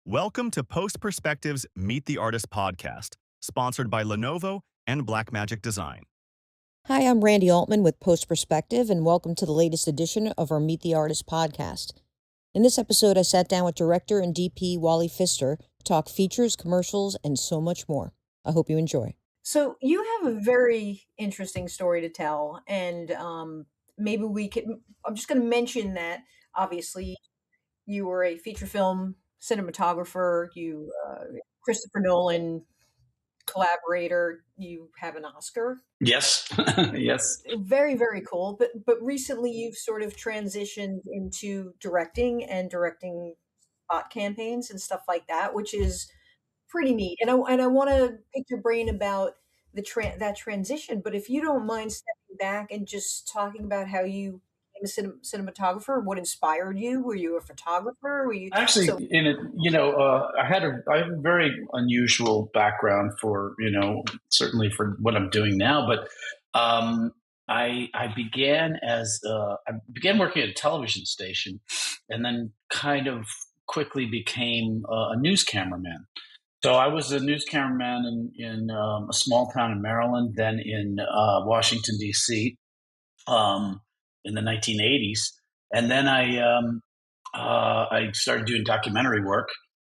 Welcome to Post Perspective's Meet the Artist podcast, sponsored by Lenovo and Blackmagic Design. Hi, I'm Randi Altman with Post Perspective, and welcome to the latest edition of our Meet the Artist podcast. In this episode, I sat down with director and DP Wally Pfister to talk features, commercials, and so much more. I hope you enjoy. So you have a very interesting story to tell, and maybe we could. I'm just going to mention that obviously you were a feature film cinematographer. You, Christopher Nolan collaborator. You have an Oscar. Yes. Yes. Very, very cool. But recently you've sort of transitioned into directing spot campaigns and stuff like that, which is pretty neat. And I want to pick your brain about that transition. But if you don't mind stepping back and just talking about how you became a cinematographer, what inspired you? Were you a photographer? Were you Actually, so? I have a very unusual background for, certainly for what I'm doing now. But I began working at a television station, and then kind of quickly became a news cameraman. So I was a news cameraman in a small town in Maryland, then in Washington D.C. In the 1980s, and then I started doing documentary work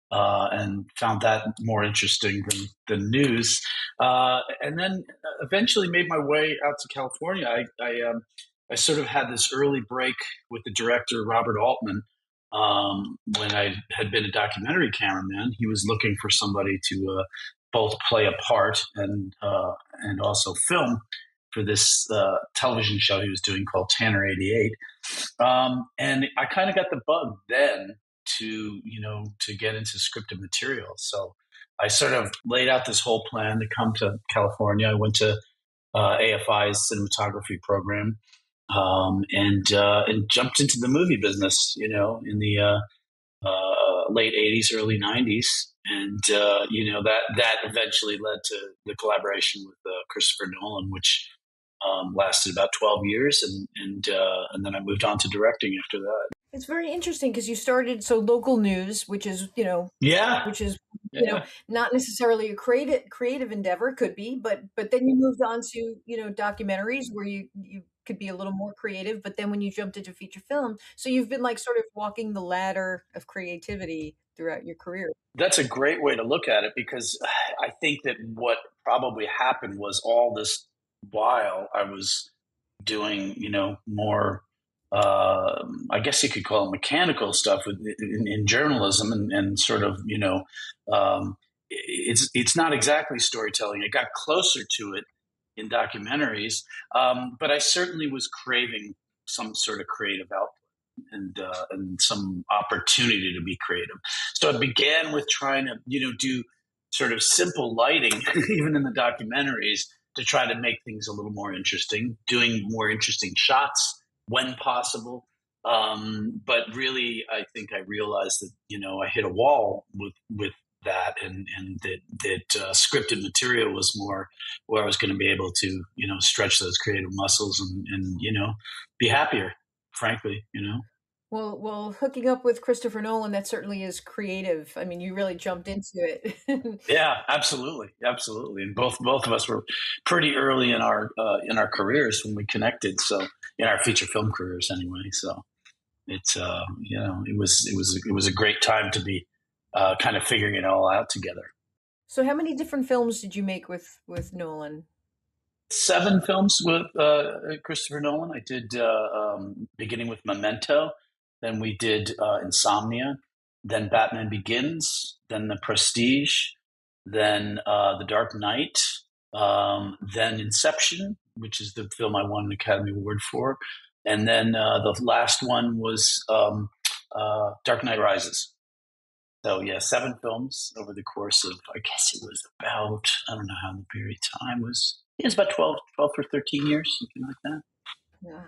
and found that more interesting than news. And then eventually made my way out to California. I sort of had this early break with the director Robert Altman. When I had been a documentary cameraman, he was looking for somebody to both play a part and also film for this television show he was doing called Tanner 88. And I kind of got the bug then to get into scripted material. So I sort of laid out this whole plan to come to California. I went to AFI's cinematography program and jumped into the movie business, in the late 80s, early 90s. And, that eventually led to the collaboration with Christopher Nolan, which lasted about 12 years. And then I moved on to directing after that. It's very interesting because you started local news, which is Yeah. not necessarily a creative endeavor, could be, but then you moved on to documentaries where you could be a little more creative. But then when you jumped into feature film, so you've been like sort of walking the ladder of creativity throughout your career. That's a great way to look at it, because I think that what probably happened was all this while I was doing, more, I guess you could call it mechanical stuff in journalism and sort of, it's not exactly storytelling. It got closer to it in documentaries, but I certainly was craving some sort of creative output and some opportunity to be creative. So it began with trying to, do sort of simple lighting, even in the documentaries, to try to make things a little more interesting, doing more interesting shots when possible. But really, I think I realized that, I hit a wall with that, and that scripted material was more where I was going to be able to, stretch those creative muscles and be happier, frankly. Well, hooking up with Christopher Nolan, that certainly is creative. I mean, you really jumped into it. Yeah, absolutely, and both of us were pretty early in our careers when we connected. So in our feature film careers, anyway. So it's it was a great time to be kind of figuring it all out together. So how many different films did you make with Nolan? 7 films with Christopher Nolan. I did beginning with Memento, then we did Insomnia, then Batman Begins, then The Prestige, then The Dark Knight, then Inception, which is the film I won an Academy Award for, and then the last one was Dark Knight Rises. So yeah, 7 films over the course of, I guess it was about, I don't know how the period of time was. It was about 12 or 13 years, something like that. Yeah,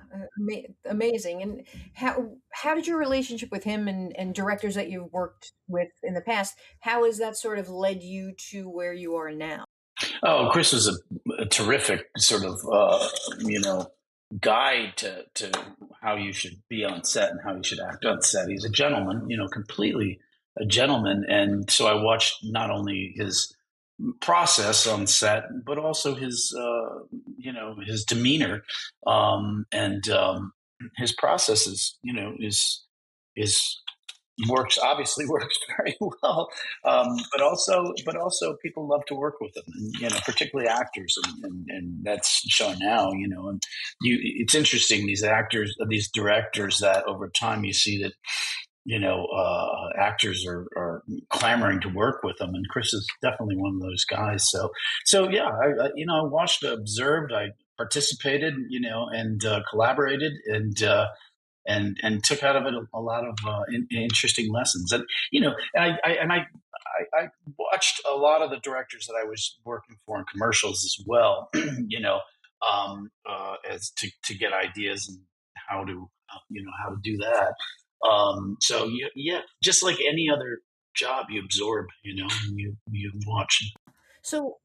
amazing. And how did your relationship with him and directors that you've worked with in the past, how has that sort of led you to where you are now? Oh, Chris was a terrific sort of, guide to how you should be on set and how you should act on set. He's a gentleman, completely a gentleman, and so I watched not only his process on set, but also his his demeanor, and his process is is works obviously works very well, but also people love to work with him, and particularly actors, and that's shown now. And it's interesting, these actors, these directors, that over time you see that actors are clamoring to work with them, and Chris is definitely one of those guys. So yeah, I watched, observed, I participated, and collaborated, and took out of it a lot of interesting lessons. And I watched a lot of the directors that I was working for in commercials as well. As to get ideas and how to how to do that. So yeah, just like any other job, you absorb, and you watch. So,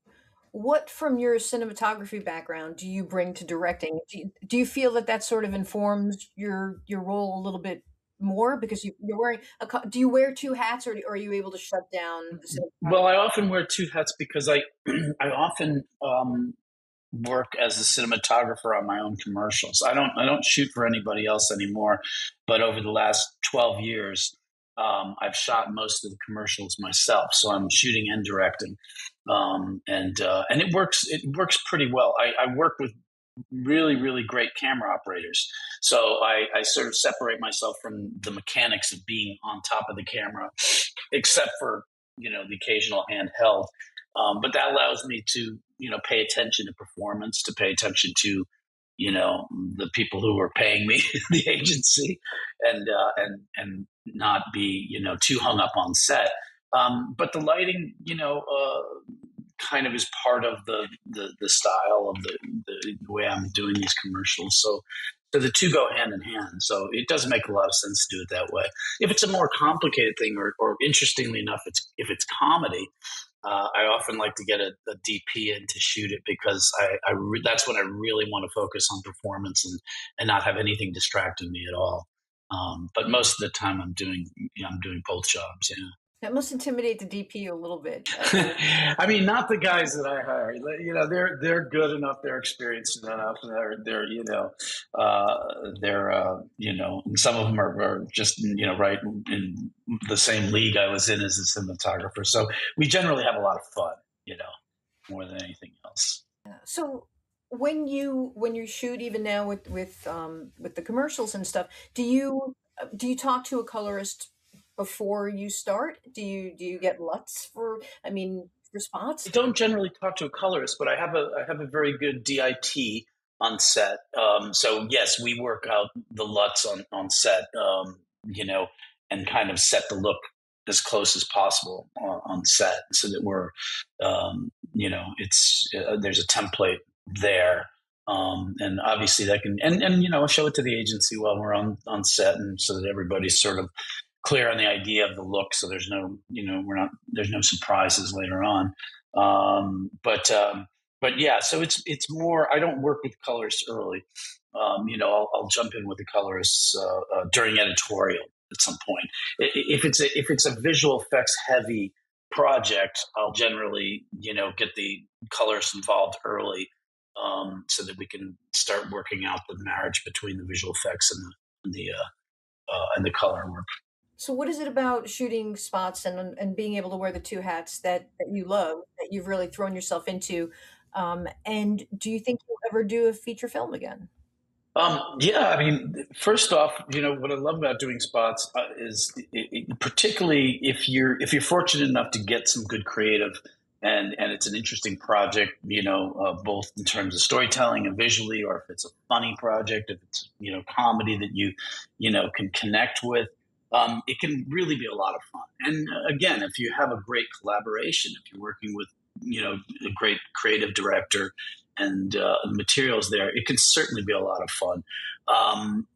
what from your cinematography background do you bring to directing? Do you feel that that sort of informs your role a little bit more because you're wearing do you wear two hats, or are you able to shut down the Well, I cinematography? often wear two hats because I I often work as a cinematographer on my own commercials. I don't shoot for anybody else anymore, but over the last 12 years, I've shot most of the commercials myself. So I'm shooting and directing, and it works pretty well. I work with really great camera operators, so I sort of separate myself from the mechanics of being on top of the camera, except for the occasional handheld. But that allows me to pay attention to performance, to pay attention to the people who are paying me, the agency, and not be too hung up on set. But the lighting, kind of is part of the style of the way I'm doing these commercials. So the two go hand in hand. So it does make a lot of sense to do it that way. If it's a more complicated thing, or interestingly enough, if it's comedy, I often like to get a DP in to shoot it, because that's when I really want to focus on performance, and not have anything distracting me at all. But most of the time, I'm doing both jobs. Yeah. That must intimidate the DP a little bit. I mean, not the guys that I hire. They're good enough, they're experienced enough, and they're and some of them are just right in the same league I was in as a cinematographer. So we generally have a lot of fun, more than anything else. So when you shoot even now with the commercials and stuff, do you talk to a colorist before you start? Do you get LUTs for I spots? don't generally talk to a colorist, but I have a very good DIT on set. So yes, we work out the LUTs on set, and kind of set the look as close as possible on set, so that it's there's a template there. And obviously that can, and show it to the agency while we're on set, and so that everybody's sort of clear on the idea of the look, so there's no surprises later on. But yeah, so it's more, I don't work with colorists early. I'll jump in with the colorists during editorial at some point. If it's a visual effects heavy project, I'll generally get the colorists involved early, so that we can start working out the marriage between the visual effects and the color work. So what is it about shooting spots and being able to wear the two hats that you love, that you've really thrown yourself into? And do you think you'll ever do a feature film again? Yeah, I mean, first off, what I love about doing spots is, particularly if you're fortunate enough to get some good creative, and it's an interesting project, both in terms of storytelling and visually, or if it's a funny project, if it's comedy that you can connect with. It can really be a lot of fun. And again, if you have a great collaboration, if you're working with a great creative director, and materials there, it can certainly be a lot of fun.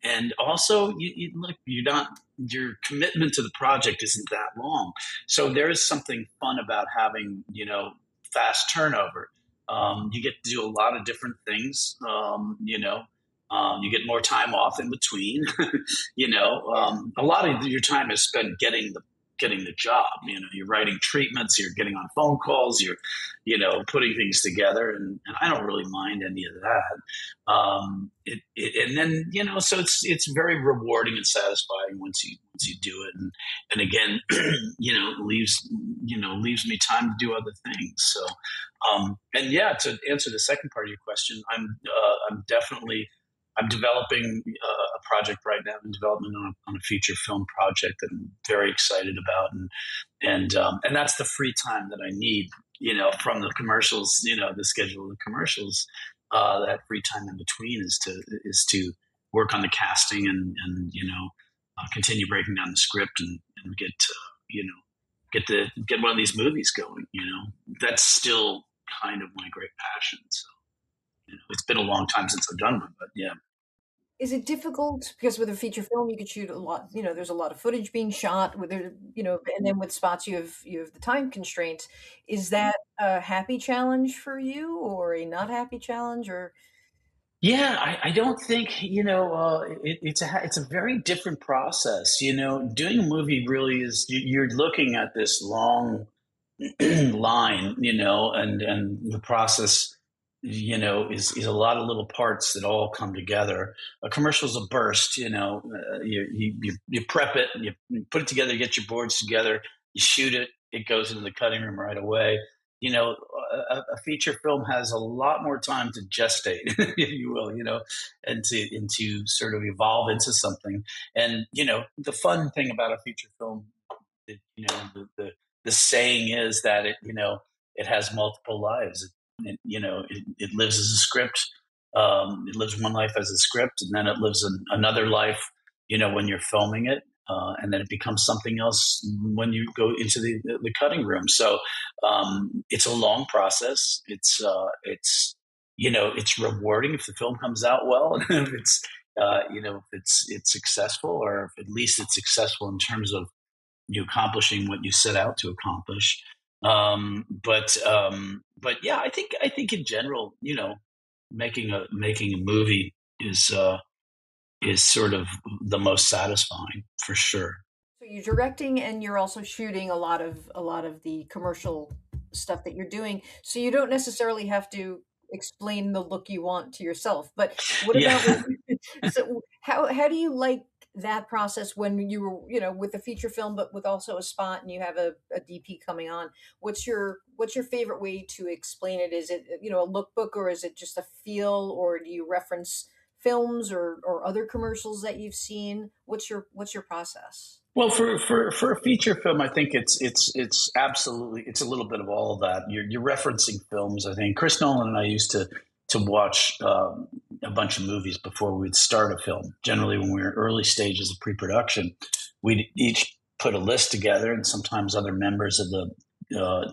And also, look, your commitment to the project isn't that long, so there is something fun about having fast turnover. You get to do a lot of different things. You get more time off in between. A lot of your time is spent getting getting the job. You're writing treatments, you're getting on phone calls, you're putting things together, and I don't really mind any of that. And then so it's very rewarding and satisfying once you do it, and again, leaves me time to do other things. So, and yeah, to answer the second part of your question, I'm developing a project right now in development on a feature film project that I'm very excited about, and that's the free time that I need, from the commercials, the schedule of the commercials. That free time in between is to work on the casting and continue breaking down the script and get one of these movies going. That's still kind of my great passion. So it's been a long time since I've done one, but yeah. Is it difficult because with a feature film you could shoot a lot, there's a lot of footage being shot with there, and then with spots you have the time constraints. Is that a happy challenge for you or a not happy challenge or Yeah, I don't think it's a very different process. Doing a movie really is you're looking at this long line, and the process, is a lot of little parts that all come together. A commercial's a burst, you prep it, you put it together, you get your boards together, you shoot it, it goes into the cutting room right away. A feature film has a lot more time to gestate, if you will, and to sort of evolve into something. And the fun thing about a feature film, the saying is that it has multiple lives. It lives as a script. It lives one life as a script, and then it lives another life. When you're filming it, and then it becomes something else when you go into the cutting room. So it's a long process. It's rewarding if the film comes out well, and if it's successful, or if at least it's successful in terms of you accomplishing what you set out to accomplish. But yeah, I think in general, making a movie is sort of the most satisfying for sure. so you're directing and you're also shooting a lot of the commercial stuff that you're doing. So you don't necessarily have to explain the look you want to yourself. But what Yeah. about so how do you like that process when you were, with a feature film but with also a spot and you have a DP coming on? What's your favorite way to explain it? Is it, a lookbook or is it just a feel or do you reference films or other commercials that you've seen? What's your process? Well, for a feature film, I think it's absolutely it's a little bit of all of that. You're referencing films. I think Chris Nolan and I used to watch a bunch of movies before we'd start a film. Generally, when we were early stages of pre-production, we'd each put a list together, and sometimes other members of the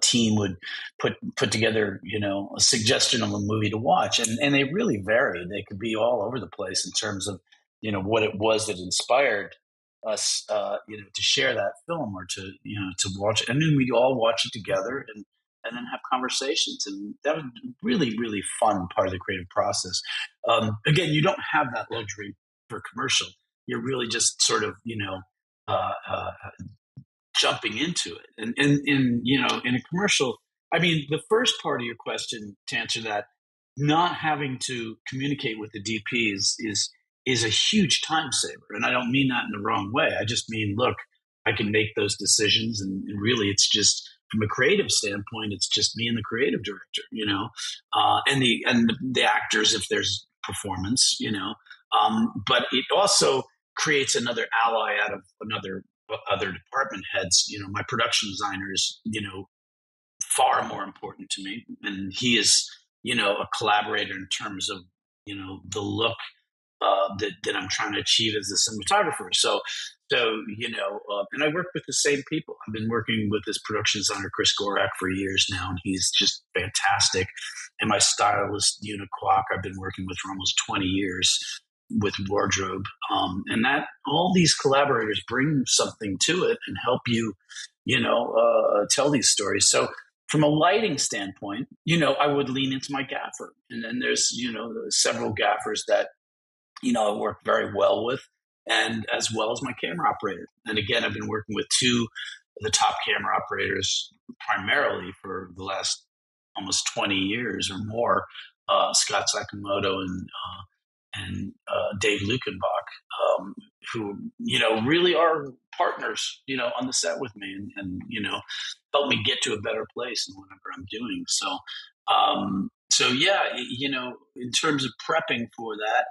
team would put together, a suggestion of a movie to watch, and they really varied. They could be all over the place in terms of, what it was that inspired us, to share that film or to watch it. And then we'd all watch it together and then have conversations. And that was really, really fun part of the creative process. Again, you don't have that luxury for commercial. You're really just sort of, jumping into it. And in a commercial, I mean, the first part of your question, to answer that, not having to communicate with the DP is a huge time saver. And I don't mean that in the wrong way. I just mean, look, I can make those decisions, and really, it's just from a creative standpoint, it's just me and the creative director, and the actors if there's performance, but it also creates another ally out of other department heads. My production designer is, far more important to me, and he is, a collaborator in terms of, the look that I'm trying to achieve as a cinematographer. And I work with the same people. I've been working with this production designer, Chris Gorak, for years now, and he's just fantastic. And my stylist, Una Kwok, I've been working with for almost 20 years with wardrobe. And that all these collaborators bring something to it and help you, tell these stories. So from a lighting standpoint, I would lean into my gaffer. And then there's, several gaffers that, I work very well with, and as well as my camera operator. And again, I've been working with two the top camera operators primarily for the last almost 20 years or more, Scott Sakamoto and Dave Lukenbach, who really are partners, on the set with me, and help me get to a better place in whatever I'm doing. So yeah, in terms of prepping for that,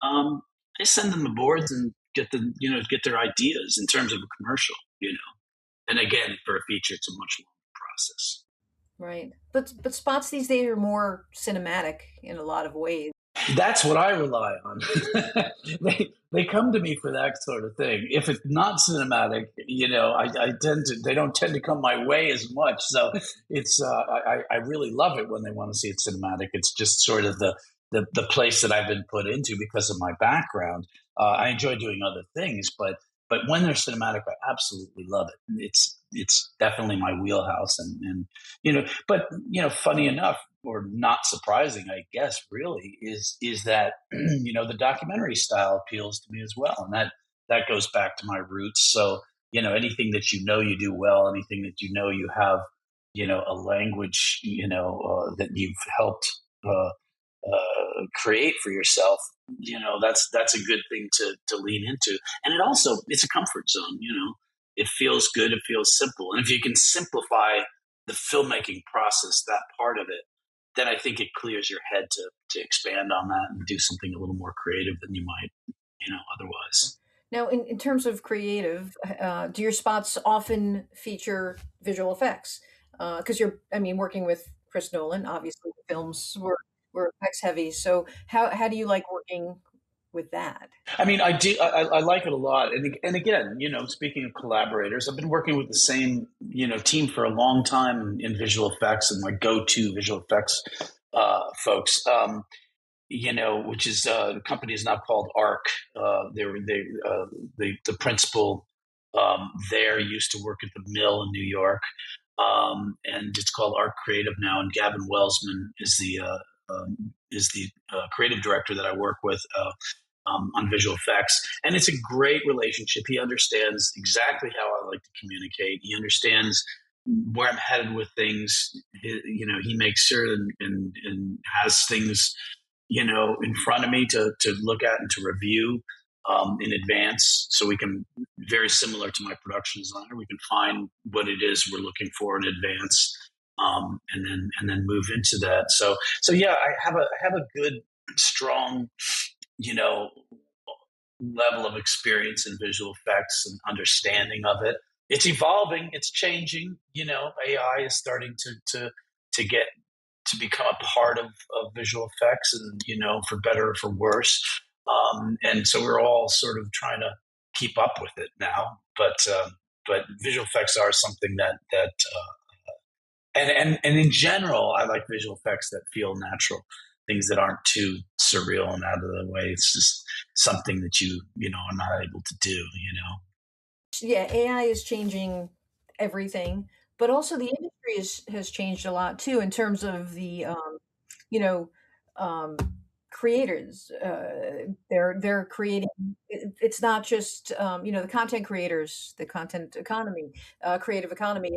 I send them the boards and get their ideas in terms of a commercial, and again, for a feature, it's a much longer process. Right. But spots these days are more cinematic in a lot of ways. That's what I rely on. They come to me for that sort of thing. If it's not cinematic, I tend to they don't tend to come my way as much. So it's I really love it when they want to see it cinematic. It's just sort of the place that I've been put into because of my background. I enjoy doing other things, but when they're cinematic, I absolutely love it. It's definitely my wheelhouse, but funny enough, or not surprising, I guess, really is that the documentary style appeals to me as well, and that goes back to my roots. So anything that you do well, anything that you have, a language, that you've helped create for yourself, that's a good thing to lean into, and it's a comfort zone. It feels good, it feels simple, and if you can simplify the filmmaking process, that part of it, then I think it clears your head to expand on that and do something a little more creative than you might, otherwise. Now, in terms of creative, do your spots often feature visual effects? Because working with Chris Nolan, obviously the films were effects heavy. So how do you like working with that? I mean, I do. I like it a lot, and again, speaking of collaborators, I've been working with the same team for a long time in visual effects, and my go-to visual effects folks. Which is the company is now called ARC. The principal there used to work at the Mill in New York, and it's called ARC Creative now. And Gavin Welsman is the creative director that I work with on visual effects, and it's a great relationship. He understands exactly how I like to communicate. He understands where I'm headed with things. He makes sure and has things in front of me to look at and to review in advance, so we can, very similar to my production designer, we can find what it is we're looking for in advance, and then move into that. So yeah, I have a good, strong, level of experience in visual effects and understanding of it. It's evolving, it's changing. AI is starting to get to become a part of visual effects, and for better or for worse, and so we're all sort of trying to keep up with it now, but visual effects are something that and in general, I like visual effects that feel natural, things that aren't too surreal and out of the way. It's just something that are not able to do. Yeah, AI is changing everything, but also the industry has changed a lot too in terms of the you know um, creators. They're creating. It's not just the content creators, the content economy, creative economy.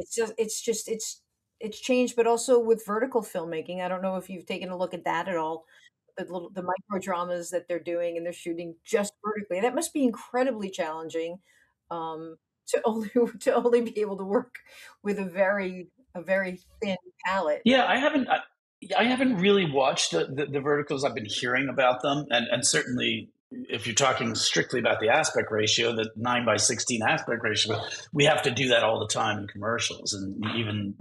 It's changed, but also with vertical filmmaking. I don't know if you've taken a look at that at all. The micro dramas that they're doing, and they're shooting just vertically. That must be incredibly challenging, to only to only be able to work with a very thin palette. Yeah, I haven't really watched the verticals. I've been hearing about them, and certainly, if you're talking strictly about the aspect ratio, the 9:16 aspect ratio, we have to do that all the time in commercials. And even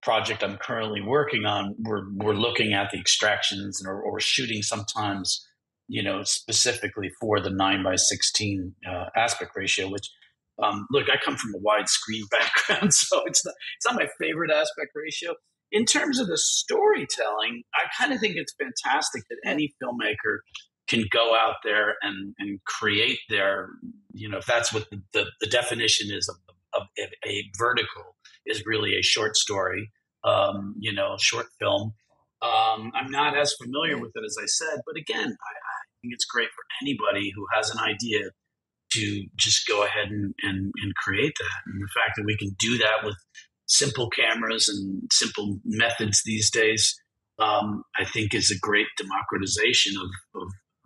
project I'm currently working on, we're looking at the extractions, or shooting sometimes, specifically for the 9:16 aspect ratio, which. Look, I come from a widescreen background, so it's not my favorite aspect ratio. In terms of the storytelling, I kind of think it's fantastic that Yeah. any filmmaker can go out there and create if that's what the definition is of a vertical, is really a short story, short film. I'm not as familiar Right. with it as I said, but again, I think it's great for anybody who has an idea to just go ahead and create that. And the fact that we can do that with simple cameras and simple methods these days, I think is a great democratization of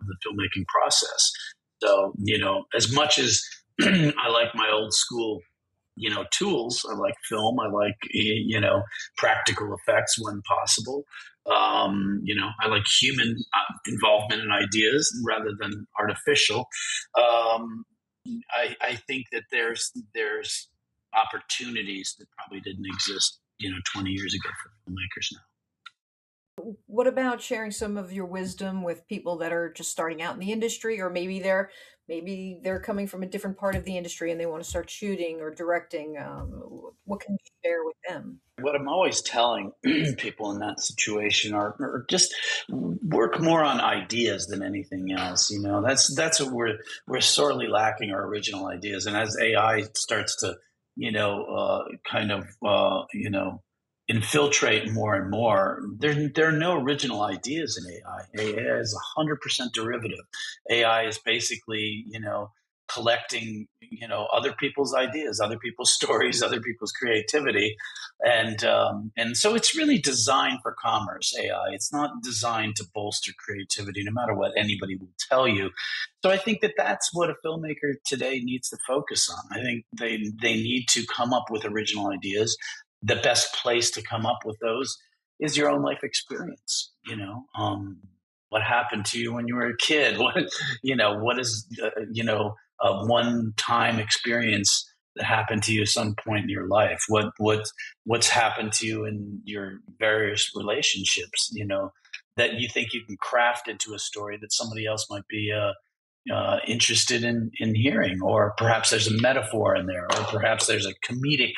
the filmmaking process. So, as much as I like my old school, tools, I like film, I like, practical effects when possible. I like human involvement in ideas rather than artificial. Um, I think that there's opportunities that probably didn't exist, 20 years ago for filmmakers now. What about sharing some of your wisdom with people that are just starting out in the industry, or maybe they're coming from a different part of the industry and they want to start shooting or directing? What can you share with them? What I'm always telling people in that situation are just work more on ideas than anything else. That's what we're sorely lacking, our original ideas. And as AI starts to, kind of, infiltrate more and more, there are no original ideas in AI. AI is 100% derivative. AI is basically, collecting, other people's ideas, other people's stories, other people's creativity, and so it's really designed for commerce. AI, it's not designed to bolster creativity, no matter what anybody will tell you. So I think that that's what a filmmaker today needs to focus on. I think they need to come up with original ideas. The best place to come up with those is your own life experience. What happened to you when you were a kid? What is a one time experience that happened to you at some point in your life? What's happened to you in your various relationships? That you think you can craft into a story that somebody else might be interested in hearing, or perhaps there's a metaphor in there, or perhaps there's a comedic,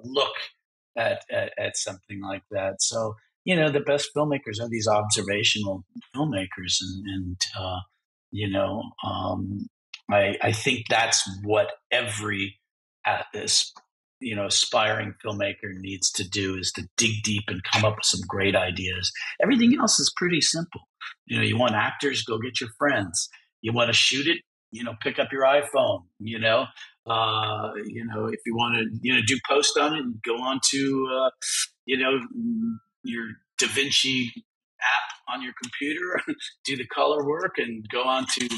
look at something like that. So the best filmmakers are these observational filmmakers, and you know, um, I think that's what every this aspiring filmmaker needs to do, is to dig deep and come up with some great ideas. Everything else is pretty simple. You want actors, go get your friends. You want to shoot it, pick up your iPhone. If you want to, do post on it, go on to, your Da Vinci app on your computer, do the color work, and go on to,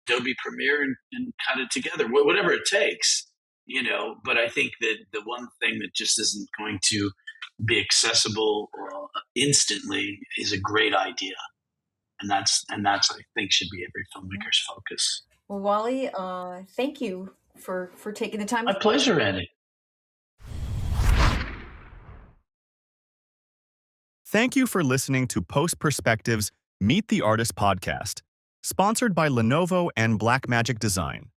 Adobe Premiere, and cut it together, whatever it takes. But I think that the one thing that just isn't going to be accessible instantly is a great idea, and that's I think should be every filmmaker's focus. Well, Wally, thank you for taking the time. My pleasure, Andy. Thank you for listening to Post Perspective's Meet the Artist podcast, sponsored by Lenovo and Blackmagic Design.